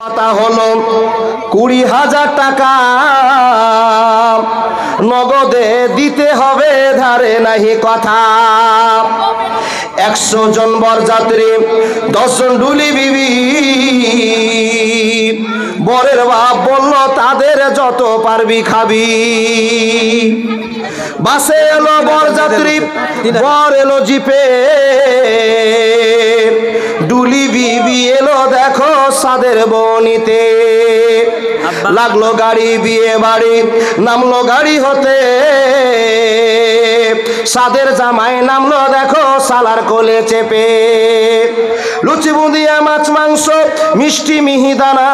কথা হলো 20,000 টাকা নগদে দিতে হবে, ধারে নাহি কথা। 100 জন বরযাত্রী, 10 জন ডুলি বিবি। বরের বাপ বলল তাদের যত পারবি খাবি। বাসে এলো বরযাত্রী, বর এলো জিপে, ডুলি বিবি এলো দেখো সাদের বনিতে। লাগলো গাড়ি, বিয়ে বাড়ি, নামলো গাড়ি হতে। সাদের জামাই নামলো দেখো সালার কোলে চেপে। লুচি বুঁদিয়া, মাছ মাংস, মিষ্টি মিহিদানা,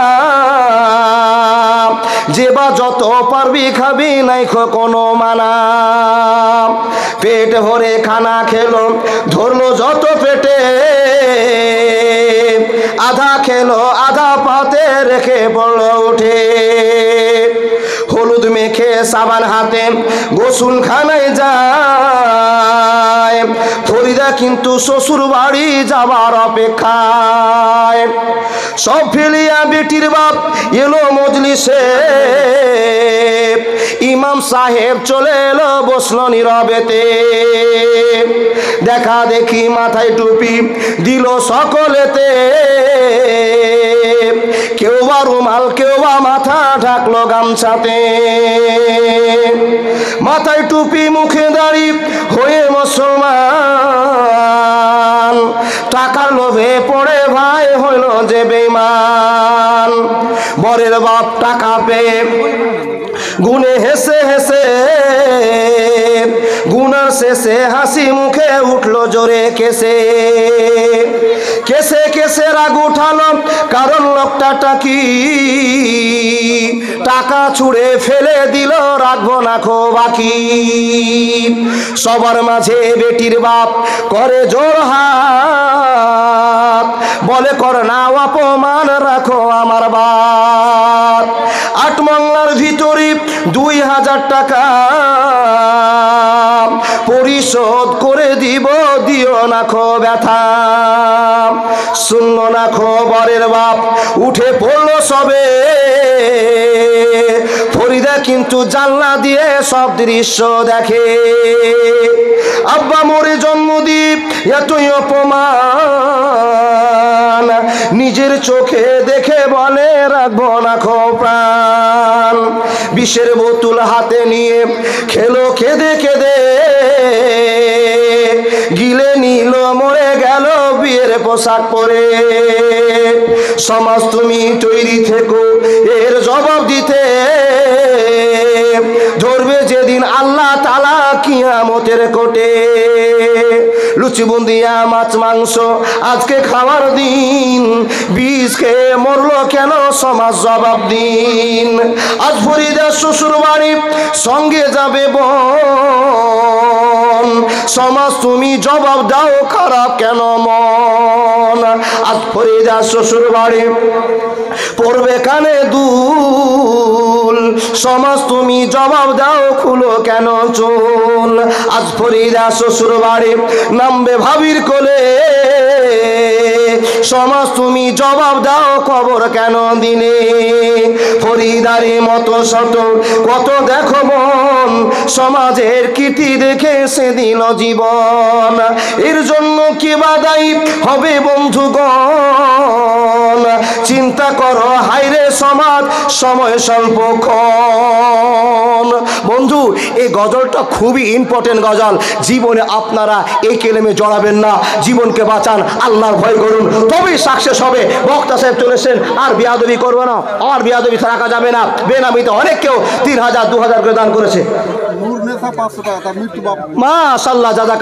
যে বা যত পারবি খাবি, নাইখো কোনো মানা। পেট ভরে খানা খেলো, ধরলো যত পেটে। আধা খেলো, আধা পাতে রেখে পড়লো উঠে। হলুদ মেখে সাবান হাতে গোসল খানায় যায়। ফরিদা কিন্তু শ্বশুর বাড়ি যাবার অপেক্ষায়। সব ফেলিয়া বেটির বাপ এলো মজলিসে। ইমাম সাহেব চলে এলো, বসলো নীরবেতে। দেখা দেখি মাথায় টুপি দিল সকলেতে। কেউ বা রুমাল, কেউ বা মাথা ঢাকলো গামছাতে। মাথায় টুপি, মুখে দাড়ি, হয়ে মুসলমান। টাকার লোভে পড়ে ভাই হইল যে বেঈমান। বরের বাপ টাকা পেয়ে গুনে হেসে হেসে, গুনার শেষে হাসি মুখে উঠলো জোরে কেসে। কেসে কেসে রাগ উঠালো, কারণ লোকটা টাকি। টাকা ছুঁড়ে ফেলে দিল, রাখবো না খো বাকি। সবার মাঝে বেটির বাপ করে জোর হাত, বলে কর না অপমান, রাখো আমার বাপ। 8 মংলার ভিতরে 2,000 টাকা পরিশোধ করে দিব, দিও না খো ব্যথা। শুনলো না খবরের বাপ, উঠে পড়লো সবে। ফরিদা কিন্তু জানলা দিয়ে সব দৃশ্য দেখে। আব্বা মরে জন্মদ্বীপ, এতই অপমান। নিজের চোখে দেখে বলে রাখবো না খো প্রাণ। বিষের বোতল হাতে নিয়ে খেলো কেঁদে কেঁদে। গিলে নিল, মরে গেল বিয়ের পোশাক পরে। সমাজ তুমি তৈরি থেকো এর জবাব দিতে। ধরবে যেদিন আল্লাহ তাআলা কিয়ামতের কোটে। লুচি বুন্দিয়া, মাছ মাংস, আজকে খাওয়ার দিন। বিষ খেয়ে মরলো কেন, সমাজ জবাব দিন। আজ ফরিদা শ্বশুর বাড়ি, সঙ্গে যাবে বোন। সমাজ তুমি জবাব দাও, খারাপ কেন মন। আজ ফরিদা শ্বশুর বাড়ি, পড়বে কানে দুল। সমাজ তুমি জবাব দাও, খুলো কেন চুল। আজ ফরিদা শ্বশুর বাড়ি, নামবে ভাবির কোলে। সমাজ তুমি জবাব দাও, খবর কেন দিনে। ফরিদারি মতো শত কত দেখো মন, সমাজের কীর্তি দেখে সে দিল জীবন। এর জন্য কি বাদাই হবে বন্ধুগণ। চিন্তা করো হাইরে সমাজ, সময় স্বল্পক্ষণ। বন্ধু, এই গজলটা খুবই ইম্পর্টেন্ট গজল। জীবনে আপনারা এই কেলেমে জড়াবেন না। জীবনকে বাঁচান, আল্লাহর ভয় করুন, তবেই সাকসেস হবে। বক্তা সাহেব চলেছেন, আর বিয়াদবি করবো না, আর বিয়াদবি রাখা যাবে না। বেনামিতে অনেক কেউ 3,000 2,000 করে দান করেছে। মাশাআল্লাহ, জাযাকা।